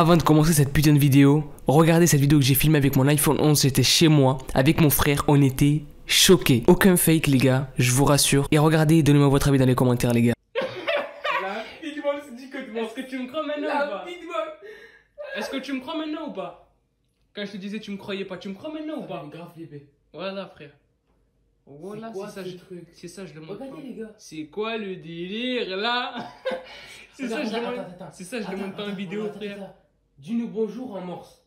Avant de commencer cette putain de vidéo, regardez cette vidéo que j'ai filmée avec mon iPhone 11, j'étais chez moi, avec mon frère, on était choqués. Aucun fake les gars, je vous rassure. Et regardez, donnez-moi votre avis dans les commentaires les gars. Est-ce que tu me crois maintenant ou pas? Est-ce que tu me crois maintenant ou pas? Quand je te disais tu me croyais pas, tu me crois maintenant ou pas? Grave flippé. Voilà frère. Voilà, c'est ça je le montre. Regardez les gars. C'est quoi le délire là? C'est ça je le montre. C'est ça je le montre pas en vidéo frère. Dis-nous bonjour en morse.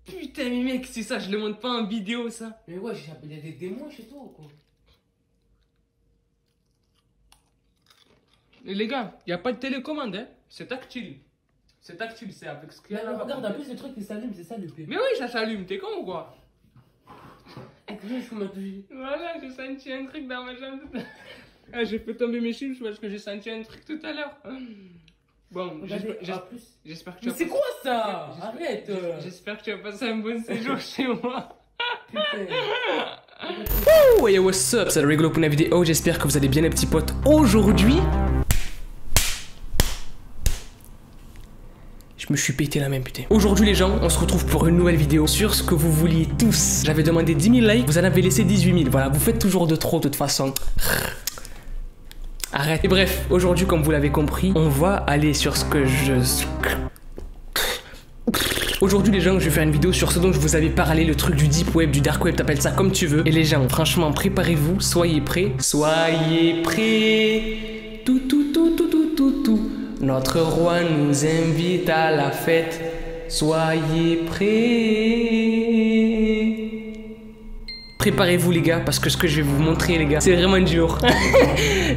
Putain mais mec, c'est ça je le montre pas en vidéo ça. Mais ouais, il y a des démons chez toi ou quoi? Et les gars, y a pas de télécommande hein. C'est tactile. C'est tactile, c'est avec ce qu'il y a là-bas. Regarde, en plus le truc qui s'allume, c'est ça le pire. Mais oui, ça s'allume, t'es con ou quoi? Voilà, j'ai senti un truc dans ma jambe. Ah, j'ai fait tomber mes chips parce que j'ai senti un truc tout à l'heure. Bon, j'espère que tu Mais vas c'est quoi ça? Arrête. J'espère que tu vas passer un bon séjour chez moi. Oh, hey, what's up, c'est le rigolo pour une vidéo, j'espère que vous allez bien les petits potes. Aujourd'hui, je me suis pété la main putain. Aujourd'hui les gens, on se retrouve pour une nouvelle vidéo sur ce que vous vouliez tous. J'avais demandé 10 000 likes, vous en avez laissé 18 000. Voilà, vous faites toujours de trop de toute façon. Arrête. Et bref, aujourd'hui comme vous l'avez compris, on va aller sur ce que Aujourd'hui les gens, je vais faire une vidéo sur ce dont je vous avais parlé, le truc du deep web, du dark web, t'appelles ça comme tu veux. Et les gens, franchement, préparez-vous, soyez prêts. Soyez prêts. Tout. Notre roi nous invite à la fête. Soyez prêts. Préparez-vous les gars, parce que ce que je vais vous montrer les gars, c'est vraiment dur.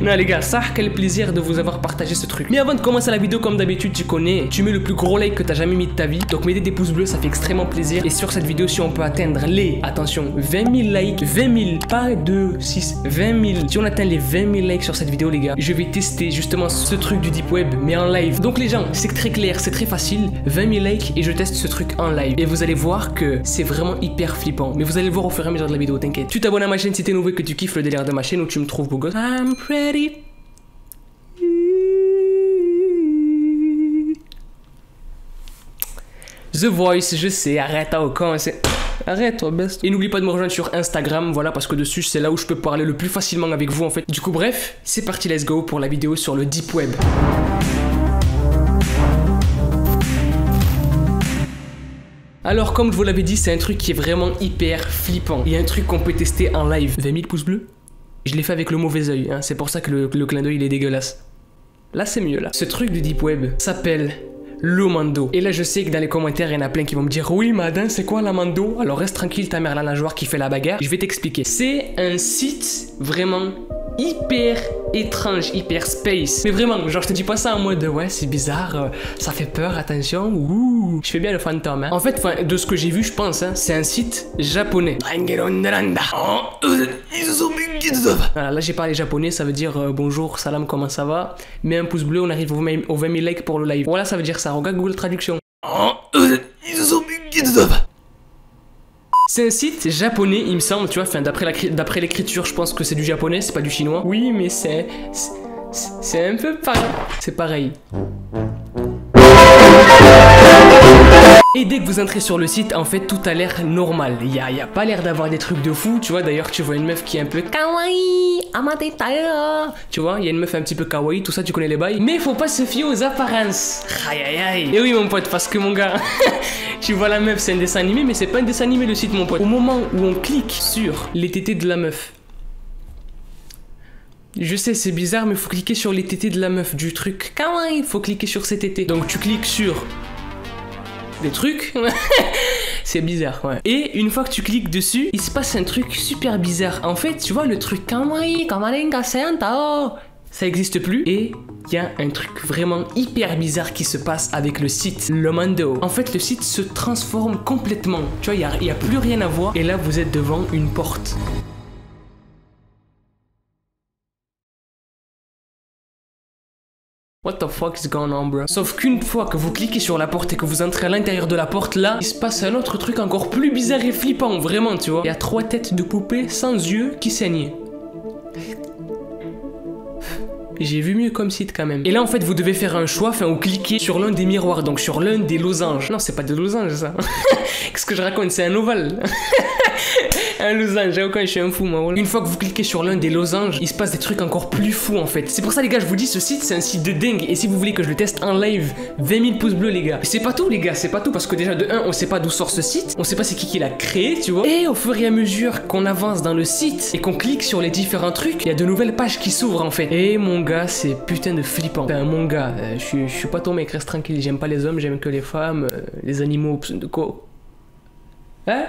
Non les gars, ça, quel plaisir de vous avoir partagé ce truc. Mais avant de commencer la vidéo, comme d'habitude, tu connais, tu mets le plus gros like que t'as jamais mis de ta vie. Donc mettez des pouces bleus, ça fait extrêmement plaisir. Et sur cette vidéo, si on peut atteindre les, attention, 20 000 likes, 20 000, pas 2, 6, 20 000. Si on atteint les 20 000 likes sur cette vidéo les gars, je vais tester justement ce truc du deep web, mais en live. Donc les gens, c'est très clair, c'est très facile, 20 000 likes et je teste ce truc en live. Et vous allez voir que c'est vraiment hyper flippant. Mais vous allez le voir au fur et à mesure de la vidéo. T'inquiète. Tu t'abonnes à ma chaîne si t'es nouveau et que tu kiffes le délire de ma chaîne où tu me trouves beau gosse. I'm pretty. The Voice, je sais, arrête au con, c'est... Arrête toi best. Et n'oublie pas de me rejoindre sur Instagram, voilà, parce que dessus c'est là où je peux parler le plus facilement avec vous en fait. Du coup bref, c'est parti, let's go pour la vidéo sur le deep web. Alors comme je vous l'avais dit, c'est un truc qui est vraiment hyper flippant. Et un truc qu'on peut tester en live. 20 000 pouces bleus. Je l'ai fait avec le mauvais oeil, hein. C'est pour ça que le clin d'œil il est dégueulasse. Là c'est mieux là. Ce truc du deep web s'appelle l'Omando. Et là je sais que dans les commentaires il y en a plein qui vont me dire oui Madin c'est quoi l'Omando? Alors reste tranquille ta mère la nageoire qui fait la bagarre. Je vais t'expliquer. C'est un site vraiment hyper étrange, hyper space. Mais vraiment, genre je te dis pas ça en mode ouais c'est bizarre, ça fait peur, attention, ouh. Je fais bien le fantôme hein. En fait, de ce que j'ai vu je pense, hein, c'est un site japonais. Voilà, là j'ai parlé japonais, ça veut dire bonjour, salam, comment ça va? Mets un pouce bleu, on arrive aux 20 000 likes pour le live. Voilà ça veut dire ça, regarde Google Traduction. C'est un site japonais, il me semble, tu vois, enfin, d'après l'écriture, je pense que c'est du japonais, c'est pas du chinois. Oui, mais c'est un peu pareil. C'est pareil. Et dès que vous entrez sur le site, en fait, tout a l'air normal. Il y a pas l'air d'avoir des trucs de fou, tu vois. D'ailleurs, tu vois une meuf qui est un peu kawaii, amate taira. Tu vois, il y a une meuf un petit peu kawaii, tout ça, tu connais les bails. Mais faut pas se fier aux apparences. Aïe aïe aïe. Et oui, mon pote, parce que mon gars, tu vois la meuf, c'est un dessin animé, mais c'est pas un dessin animé le site, mon pote. Au moment où on clique sur les tétés de la meuf, je sais, c'est bizarre, mais faut cliquer sur les tétés de la meuf du truc kawaii. Faut cliquer sur ces tétés. Donc tu cliques sur des trucs. C'est bizarre, ouais. Et une fois que tu cliques dessus, il se passe un truc super bizarre. En fait, tu vois le truc kawaii, ça existe plus. Et il y a un truc vraiment hyper bizarre qui se passe avec le site l'Omando. En fait, le site se transforme complètement. Tu vois, il y a plus rien à voir. Et là, vous êtes devant une porte. What the fuck is going on, bro? Sauf qu'une fois que vous cliquez sur la porte et que vous entrez à l'intérieur de la porte, là, il se passe un autre truc encore plus bizarre et flippant, vraiment, tu vois. Il y a 3 têtes de poupées sans yeux qui saignent. j'ai vu mieux comme site quand même. Et là en fait vous devez faire un choix, enfin vous cliquez sur l'un des miroirs, donc sur l'un des losanges. Non c'est pas des losanges ça. Qu'est-ce que je raconte, c'est un ovale. Un losange, quand je suis un fou moi. Une fois que vous cliquez sur l'un des losanges, il se passe des trucs encore plus fous en fait. C'est pour ça les gars, je vous dis, ce site c'est un site de dingue. Et si vous voulez que je le teste en live, 20 000 pouces bleus les gars. C'est pas tout les gars, c'est pas tout parce que déjà de 1 on sait pas d'où sort ce site, on sait pas c'est qui l'a créé, tu vois. Et au fur et à mesure qu'on avance dans le site et qu'on clique sur les différents trucs, il y a de nouvelles pages qui s'ouvrent en fait. Et mon gars, c'est putain de flippant. Enfin mon gars, je suis pas ton mec, reste tranquille, j'aime pas les hommes, j'aime que les femmes, les animaux, de quoi. Hein?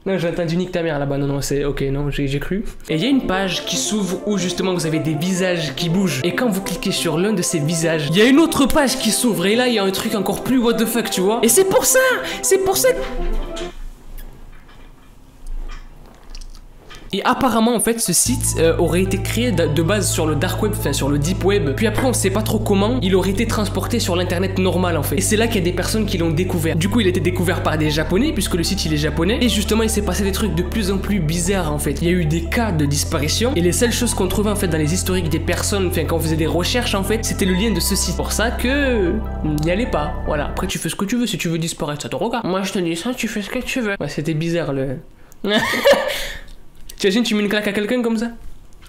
Non, j'ai entendu nique ta mère là-bas, non, c'est ok, non, j'ai cru. Et il y a une page qui s'ouvre où justement vous avez des visages qui bougent. Et quand vous cliquez sur l'un de ces visages, il y a une autre page qui s'ouvre. Et là, il y a un truc encore plus what the fuck, tu vois. Et c'est pour ça. Et apparemment en fait ce site aurait été créé de base sur le dark web, enfin sur le deep web. Puis après on sait pas trop comment il aurait été transporté sur l'internet normal en fait. Et c'est là qu'il y a des personnes qui l'ont découvert. Du coup il a été découvert par des japonais puisque le site il est japonais. Et justement il s'est passé des trucs de plus en plus bizarres en fait. Il y a eu des cas de disparition. Et les seules choses qu'on trouvait en fait dans les historiques des personnes, enfin quand on faisait des recherches en fait, c'était le lien de ce site. Pour ça que n'y allez pas. Voilà. Après tu fais ce que tu veux, si tu veux disparaître ça te regarde. Moi je te dis ça, tu fais ce que tu veux. Ouais, c'était bizarre le... T'imagines, tu mets une claque à quelqu'un comme ça?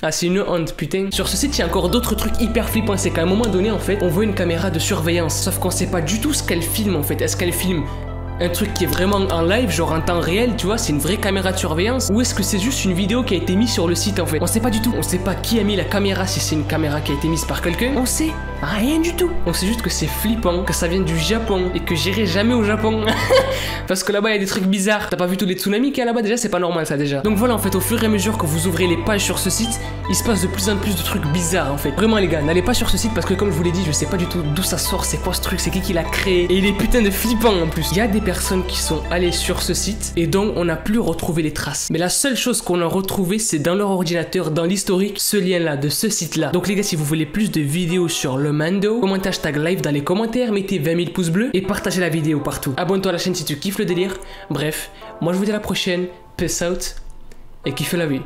Ah c'est une honte putain. Sur ce site il y a encore d'autres trucs hyper flippants. C'est qu'à un moment donné en fait on voit une caméra de surveillance. Sauf qu'on sait pas du tout ce qu'elle filme en fait. Est-ce qu'elle filme un truc qui est vraiment en live, genre en temps réel, tu vois, c'est une vraie caméra de surveillance, ou est-ce que c'est juste une vidéo qui a été mise sur le site en fait? On sait pas du tout, on sait pas qui a mis la caméra, si c'est une caméra qui a été mise par quelqu'un, on sait rien du tout. On sait juste que c'est flippant, que ça vient du Japon, et que j'irai jamais au Japon. Parce que là-bas il y a des trucs bizarres. T'as pas vu tous les tsunamis qu'il y a là-bas déjà? C'est pas normal ça déjà. Donc voilà en fait, au fur et à mesure que vous ouvrez les pages sur ce site, il se passe de plus en plus de trucs bizarres en fait. Vraiment les gars, n'allez pas sur ce site parce que comme je vous l'ai dit, je sais pas du tout d'où ça sort, c'est quoi ce truc, c'est qui l'a créé, et il est putain de flippant en plus. Il y a des personnes qui sont allées sur ce site et donc on n'a plus retrouvé les traces. Mais la seule chose qu'on a retrouvé, c'est dans leur ordinateur, dans l'historique, ce lien là, de ce site là. Donc les gars, si vous voulez plus de vidéos sur le Mando, commentez hashtag live dans les commentaires, mettez 20 000 pouces bleus et partagez la vidéo partout. Abonne-toi à la chaîne si tu kiffes le délire. Bref, moi je vous dis à la prochaine, peace out et kiffez la vie.